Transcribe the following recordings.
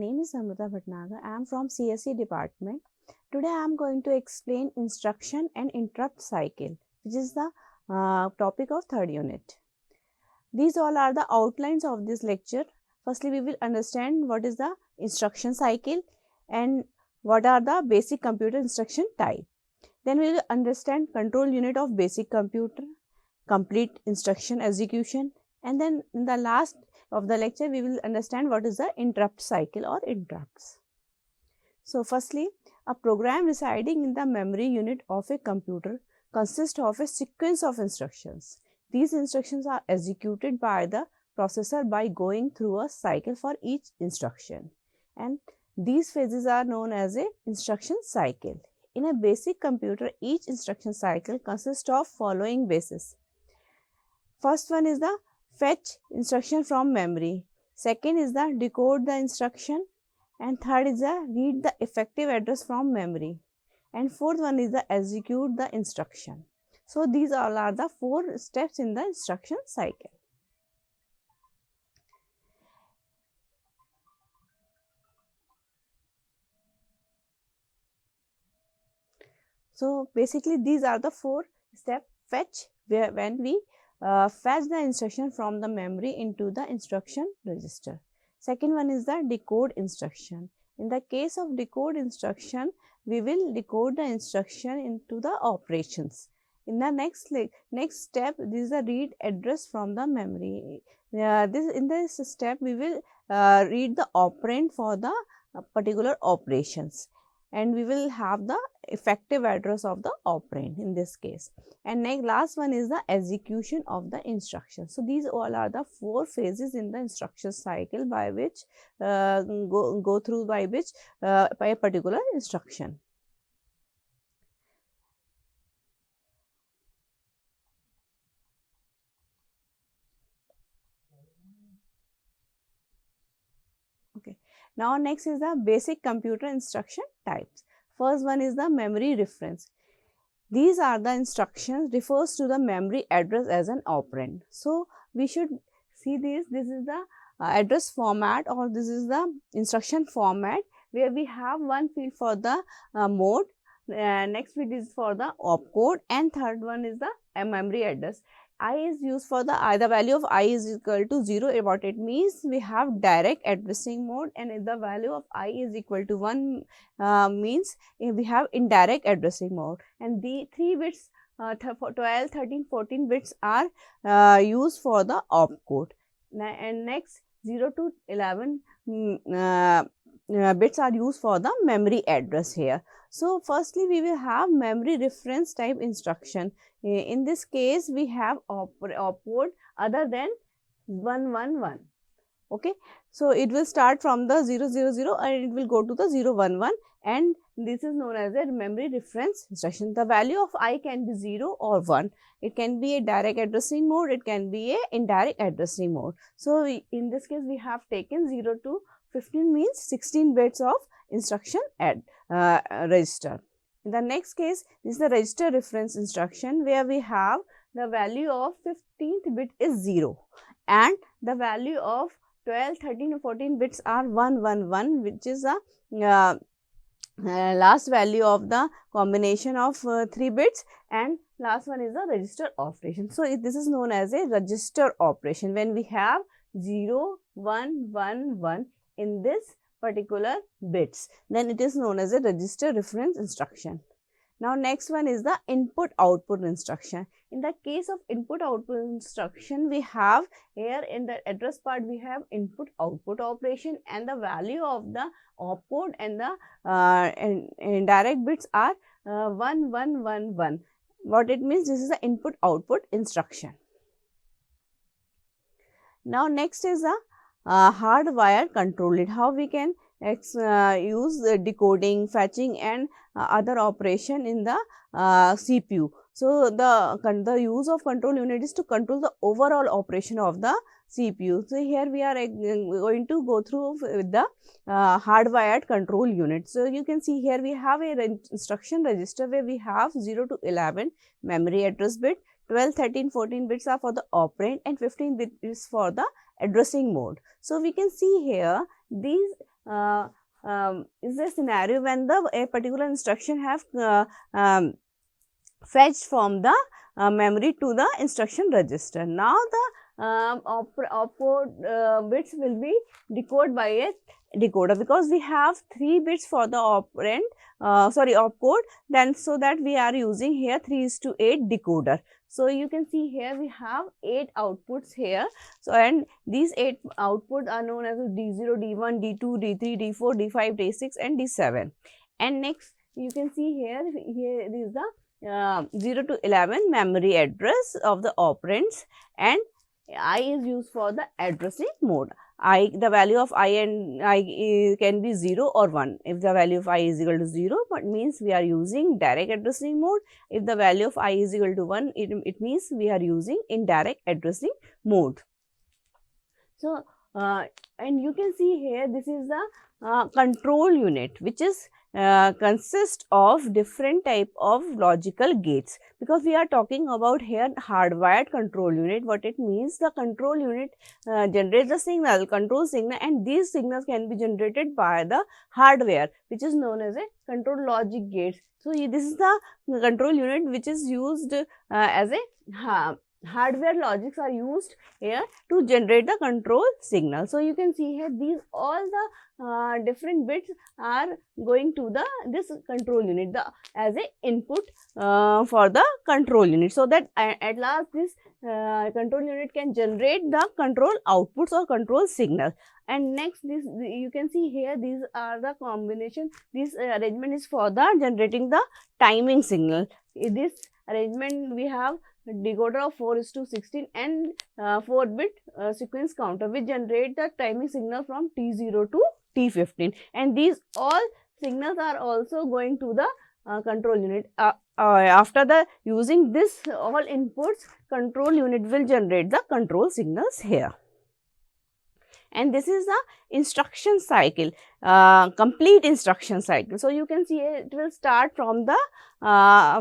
name is Amrita Bhatnagar. I am from CSE department. Today I am going to explain instruction and interrupt cycle, which is the topic of third unit. These all are the outlines of this lecture. Firstly, we will understand what is the instruction cycle and what are the basic computer instruction type. Then we will understand control unit of basic computer, complete instruction execution, and then in the last of the lecture we will understand what is the interrupt cycle or interrupts. So firstly, a program residing in the memory unit of a computer consists of a sequence of instructions. These instructions are executed by the processor by going through a cycle for each instruction, and these phases are known as a instruction cycle. In a basic computer, each instruction cycle consists of following bases. First one is the fetch instruction from memory, second is the decode the instruction, and third is the read the effective address from memory, and fourth one is the execute the instruction. So these all are the 4 steps in the instruction cycle. So basically these are the 4 step fetch, where when we fetch the instruction from the memory into the instruction register. Second one is the decode instruction. In the case of decode instruction, we will decode the instruction into the operations. In the next step, this is the read address from the memory. In this step, we will read the operand for the particular operations, and we will have the effective address of the operand in this case. And last one is the execution of the instruction. So these all are the 4 phases in the instruction cycle by which go through by a particular instruction. Okay. Now next is the basic computer instruction types. First one is the memory reference. These are the instructions refers to the memory address as an operand. So we should see this. This is the address format, or this is the instruction format, where we have one field for the mode, next field is for the opcode, and third one is the memory address. I is used for the value of I is equal to 0. What it means, we have direct addressing mode, and if the value of I is equal to 1 means we have indirect addressing mode. And the 3 bits 12, 13, 14 bits are used for the opcode, and next 0 to 11 bits are used for the memory address here. So firstly, we will have memory reference type instruction. In this case, we have opcode other than 111. Okay, so it will start from the 000 and it will go to the 011, and this is known as a memory reference instruction. The value of I can be 0 or 1. It can be a direct addressing mode, it can be a indirect addressing mode. So in this case, we have taken 0 to 15 means 16 bits of instruction register. In the next case, this is the register reference instruction, where we have the value of 15th bit is 0 and the value of 12, 13 or 14 bits are 111, which is the last value of the combination of 3 bits, and last one is the register operation. So this is known as a register operation when we have 0, 1, 1, 1 in this particular bits, then it is known as a register reference instruction. Now next one is the input output instruction. In the case of input output instruction, we have here in the address part we have input output operation, and the value of the opcode and the indirect bits are 1, 1, 1, 1. What it means, this is the input output instruction. Now next is the hardwired control unit. How we can use decoding, fetching and other operation in the CPU. So the use of control unit is to control the overall operation of the CPU. So here we are going to go through with the hardwired control unit. So you can see here we have a instruction register where we have 0 to 11 memory address bit, 12, 13, 14 bits are for the operand and 15 bits is for the addressing mode. So we can see here these is a scenario when a particular instruction have fetched from the memory to the instruction register. Now the opcode bits will be decoded by a decoder, because we have 3 bits for the operand opcode, then so that we are using here 3:8 decoder. So you can see here we have 8 outputs here. So and these 8 outputs are known as D0, D1, D2, D3, D4, D5, D6 and D7. And next you can see here is the 0 to 11 memory address of the operands, and I is used for the addressing mode. The value of I and I can be 0 or 1. If the value of I is equal to 0, it means we are using direct addressing mode. If the value of I is equal to 1, it means we are using indirect addressing mode. So, and you can see here this is the control unit, which is consist of different type of logical gates, because we are talking about here hardwired control unit. What it means, the control unit generates the signal, control signal, and these signals can be generated by the hardware, which is known as a control logic gates. So this is the control unit which is used as a hardware logics are used here to generate the control signal. So you can see here these all the different bits are going to this control unit as a input for the control unit, so that at last this control unit can generate the control outputs or control signal. And next you can see here these are the combination. This arrangement is for the generating the timing signal. In this arrangement we have decoder of 4:16 and 4-bit sequence counter, which generate the timing signal from T0 to T15, and these all signals are also going to the control unit. After the using this all inputs, control unit will generate the control signals here. And this is the instruction cycle, complete instruction cycle. So you can see it will start from the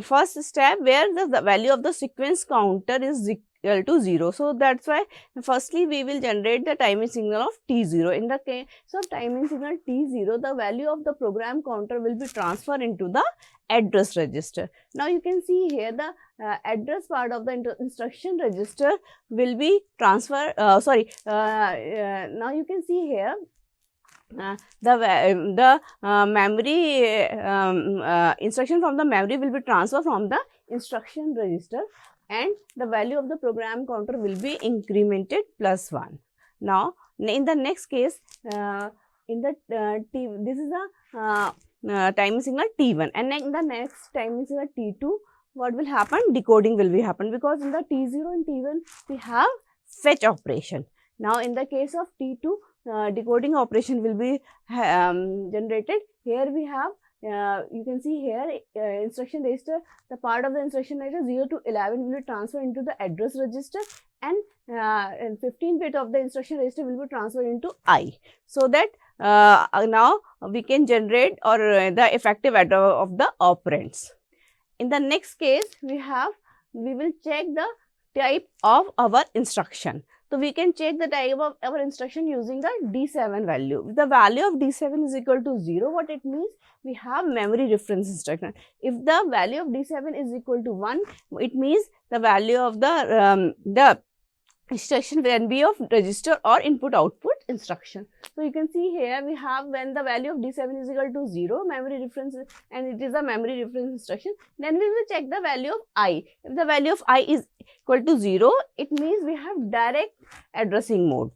first step where the value of the sequence counter is equal to 0. So that's why firstly we will generate the timing signal of T0. In the case of timing signal T0, the value of the program counter will be transferred into the address register. Now you can see here the address part of the instruction register will be transferred. Now you can see here the memory instruction from the memory will be transferred from the instruction register, and the value of the program counter will be incremented +1. Now in the next case, in the this is the timing signal T1, and in the next timing signal T2, what will happen? Decoding will be happen, because in the T0 and T1 we have fetch operation. Now in the case of T2, decoding operation will be generated. Here we have you can see here instruction register, the part of the instruction register 0 to 11 will be transferred into the address register, and 15-bit of the instruction register will be transferred into I, so that now we can generate or the effective address of the operands. In the next case, we will check the type of our instruction. So we can check the type of our instruction using the D7 value. If the value of D7 is equal to 0, what it means? We have memory reference instruction. If the value of D7 is equal to 1, it means the value of the instruction can be of register or input output instruction. So you can see here we have when the value of D7 is equal to 0, memory reference, and it is a memory reference instruction, then we will check the value of I. If the value of I is equal to 0, it means we have direct addressing mode.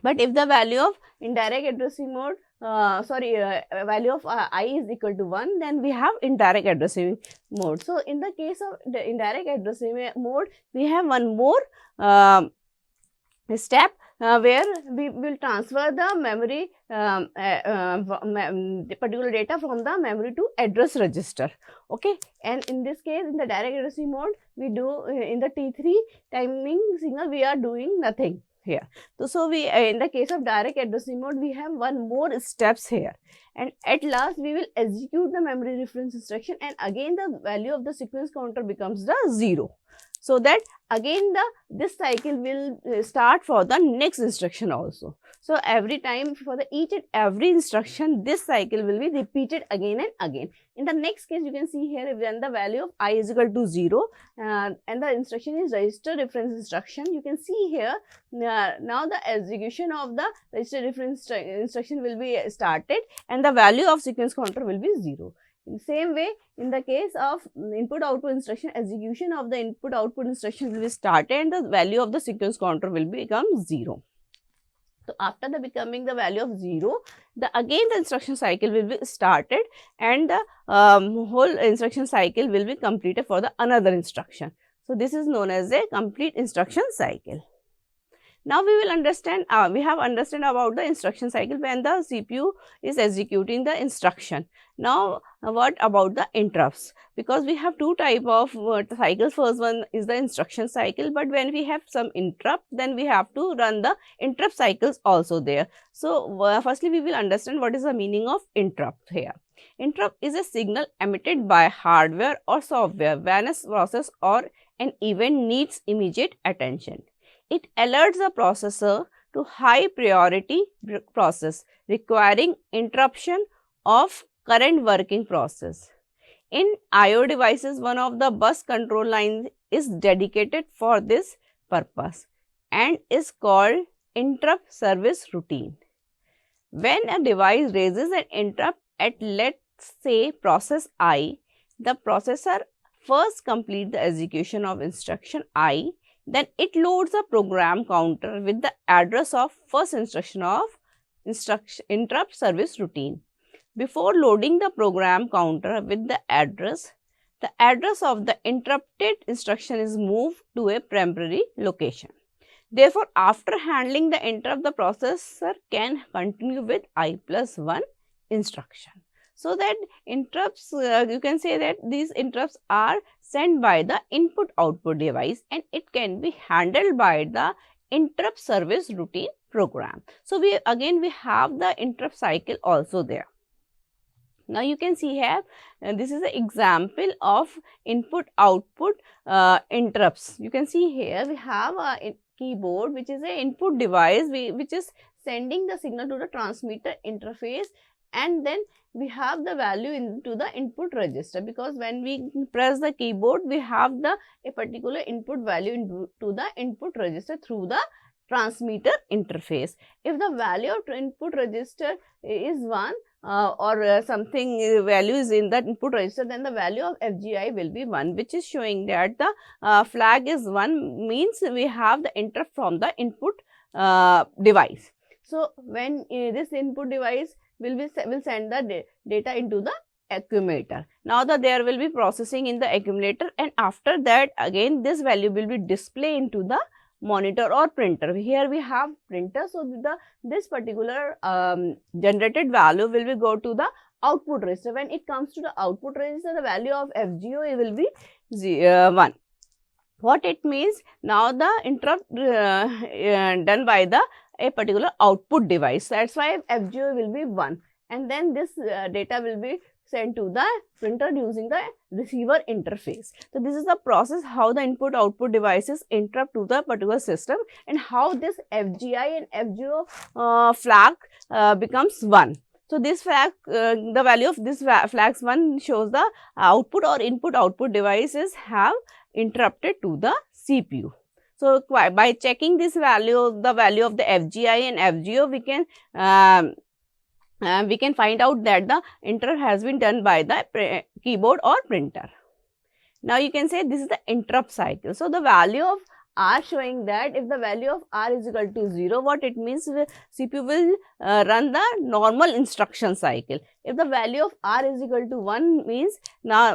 But if the value of indirect addressing mode, value of I is equal to 1, then we have indirect addressing mode. So in the case of the indirect addressing mode, we have one more step where we will transfer the memory the particular data from the memory to address register. Okay, and in this case, in the direct addressing mode, we do in the T3 timing signal we are doing nothing here. So we in the case of direct addressing mode, we have one more steps here, and at last we will execute the memory reference instruction, and again the value of the sequence counter becomes the 0. so that again this cycle will start for the next instruction also. So every time for the each and every instruction, this cycle will be repeated again and again. In the next case, you can see here when the value of I is equal to 0 and the instruction is register reference instruction. You can see here now the execution of the register reference instruction will be started and the value of sequence counter will be 0. In the same way, in the case of input output instruction, execution of the input output instruction will be started and the value of the sequence counter will become 0. So after the becoming the value of 0, again the instruction cycle will be started and the whole instruction cycle will be completed for the another instruction. So this is known as a complete instruction cycle. Now we will understand, we have understood about the instruction cycle when the CPU is executing the instruction. Now what about the interrupts? Because we have two type of cycles. First one is the instruction cycle, but when we have some interrupt, then we have to run the interrupt cycles also there. So firstly we will understand what is the meaning of interrupt here. Interrupt is a signal emitted by hardware or software when a process or an event needs immediate attention. It alerts the processor to high priority process requiring interruption of current working process. In I/O devices, one of the bus control lines is dedicated for this purpose and is called interrupt service routine. When a device raises an interrupt at, let's say, process I, the processor first completes the execution of instruction I. Then it loads a program counter with the address of first instruction of interrupt service routine. Before loading the program counter with the address of the interrupted instruction is moved to a primary location. Therefore, after handling the interrupt, the processor can continue with I+1 instruction. So that interrupts, you can say that these interrupts are sent by the input output device and it can be handled by the interrupt service routine program. So we have the interrupt cycle also there. Now you can see here, this is an example of input output interrupts. You can see here we have a keyboard which is an input device which is sending the signal to the transmitter interface, and then we have the value into the input register, because when we press the keyboard we have a particular input value into the input register through the transmitter interface. If the value of input register is 1 or something value is in that input register, then the value of FGI will be 1, which is showing that the flag is 1, means we have the interrupt from the input device. So when this input device will send the data into the accumulator. Now there will be processing in the accumulator, and after that again this value will be displayed into the monitor or printer. Here we have printer, so this particular generated value will be go to the output register. When it comes to the output register, the value of FGO will be 1. What it means, now the interrupt done by a particular output device. That's why FGO will be 1, and then this data will be sent to the printer using the receiver interface. So this is the process how the input output devices interrupt to the particular system, and how this FGI and FGO flag becomes 1. So this flag, the value of this flags 1 shows the output or input output devices have interrupted to the CPU. So by checking this value, the value of the FGI and FGO, we can find out that the interrupt has been done by the keyboard or printer. Now you can say this is the interrupt cycle. So the value of R showing that if the value of R is equal to 0, what it means, CPU will run the normal instruction cycle. If the value of R is equal to 1 means now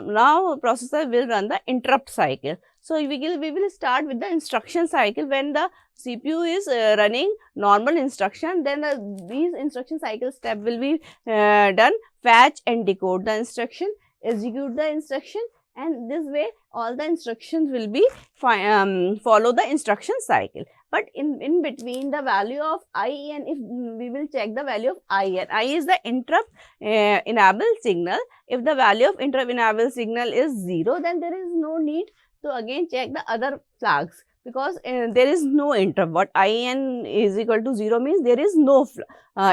processor will run the interrupt cycle. So we will start with the instruction cycle. When the CPU is running normal instruction, then these instruction cycle step will be done: fetch and decode the instruction, execute the instruction, and this way all the instructions will be follow the instruction cycle. But in between the value of I, and if we will check the value of I, and I is the interrupt enable signal. If the value of interrupt enable signal is 0, then there is no need to again check the other flags, because there is no interrupt. What IEN is equal to 0 means there is no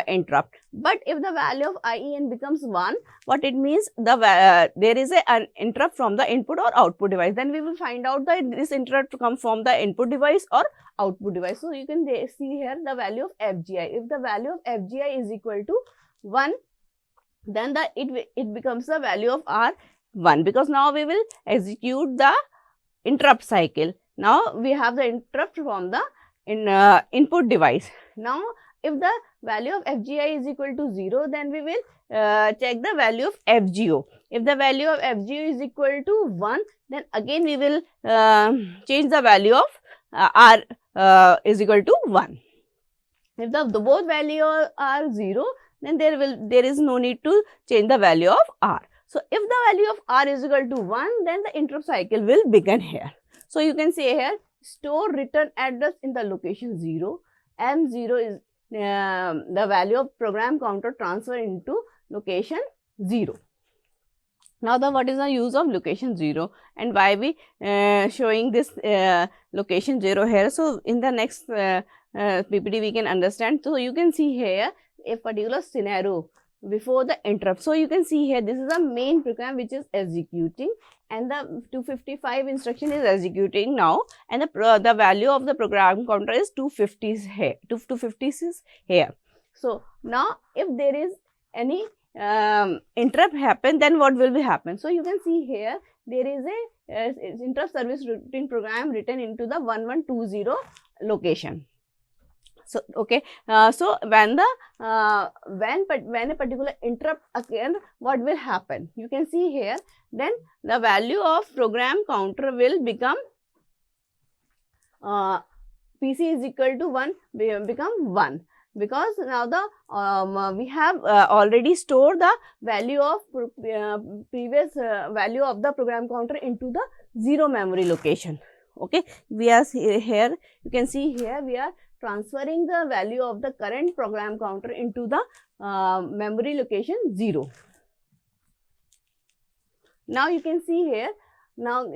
interrupt. But if the value of IEN becomes 1, what it means, there is an interrupt from the input or output device. Then we will find out that this interrupt come from the input device or output device. So you can see here the value of FGI. If the value of FGI is equal to 1, then it becomes the value of R1, because now we will execute the interrupt cycle. Now we have the interrupt from the input device. Now if the value of FGI is equal to 0, then we will check the value of FGO. If the value of FGO is equal to 1, then again we will change the value of R is equal to 1. If the both values are 0, then there is no need to change the value of R. So if the value of R is equal to 1, then the interrupt cycle will begin here. So you can say here, store return address in the location 0. M0 is the value of program counter transfer into location 0. Now what is the use of location 0 and why we showing this location 0 here? So in the next PPT we can understand. So you can see here a particular scenario before the interrupt. So you can see here, this is the main program which is executing, and the 255 instruction is executing now, and the value of the program counter is 250 here, 256 here. So now if there is any interrupt happen, then what will be happen? So you can see here, there is a interrupt service routine program written into the 1120 location. So okay, so when a particular interrupt occur, what will happen? You can see here, then the value of program counter will become PC is equal to 1 become 1, because now the we have already stored the value of previous value of the program counter into the 0 memory location. Okay, we are here, you can see here we are transferring the value of the current program counter into the memory location 0. Now you can see here, now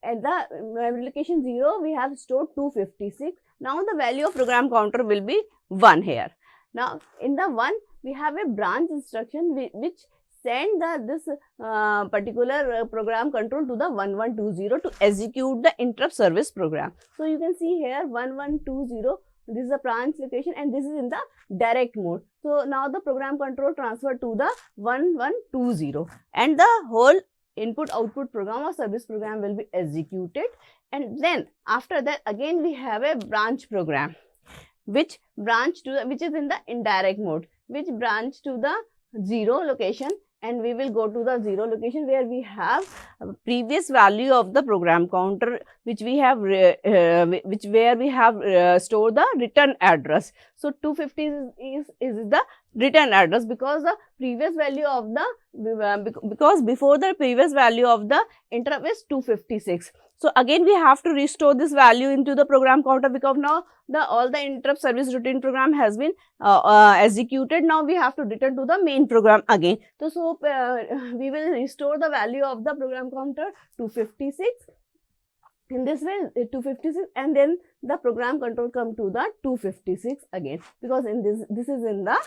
at the memory location 0 we have stored 256. Now the value of program counter will be 1 here. Now in the 1 we have a branch instruction which send this particular program control to the 1120 to execute the interrupt service program. So you can see here 1120, this is the branch location and this is in the direct mode. So now the program control transferred to the 1120 and the whole input output program or service program will be executed, and then after that again we have a branch program which is in the indirect mode, which branch to the 0 location, and we will go to the 0 location where we have previous value of the program counter which we have where we have stored the return address. So 250 is the return address, because the previous value of the because before the previous value of the interrupt is 256. So again we have to restore this value into the program counter, because now all the interrupt service routine program has been executed. Now we have to return to the main program again. So we will restore the value of the program counter 256. In this way 256, and then the program control come to the 256 again, because in this is in the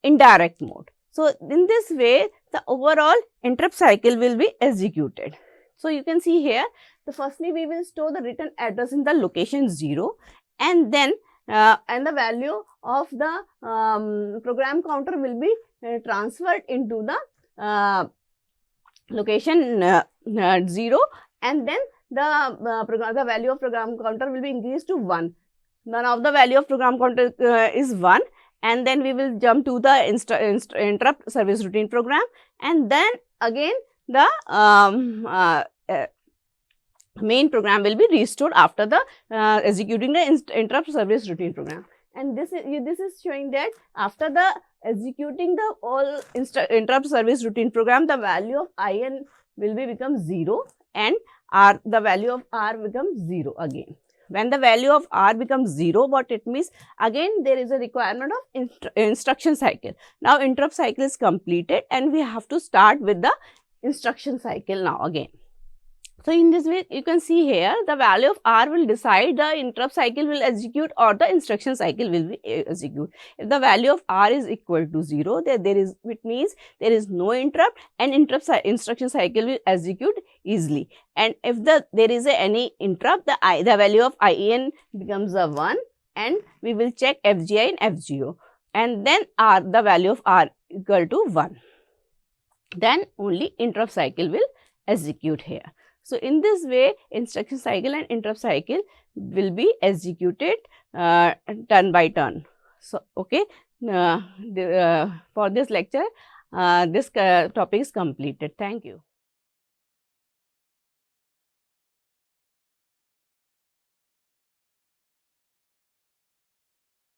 indirect mode. So in this way the overall interrupt cycle will be executed. So you can see here, firstly we will store the return address in the location 0, and then and the value of the program counter will be transferred into the location 0, and then the value of program counter will be increased to 1. Now the value of program counter is 1, and then we will jump to the interrupt service routine program, and then again the main program will be restored after the executing the interrupt service routine program. And this is showing that after the executing the all interrupt service routine program, the value of IN will be become 0 and the value of R becomes 0 again. When the value of R becomes 0, what it means? Again there is a requirement of instruction cycle. Now interrupt cycle is completed and we have to start with the instruction cycle now again. So in this way, you can see here the value of R will decide the interrupt cycle will execute or the instruction cycle will be execute. If the value of R is equal to 0, it means there is no interrupt and instruction cycle will execute easily. And if there is any interrupt, the value of IEN becomes a 1 and we will check FGI and FGO, and then the value of R equal to 1. Then only interrupt cycle will execute here. So in this way, instruction cycle and interrupt cycle will be executed turn by turn. So okay, for this lecture, this topic is completed. Thank you.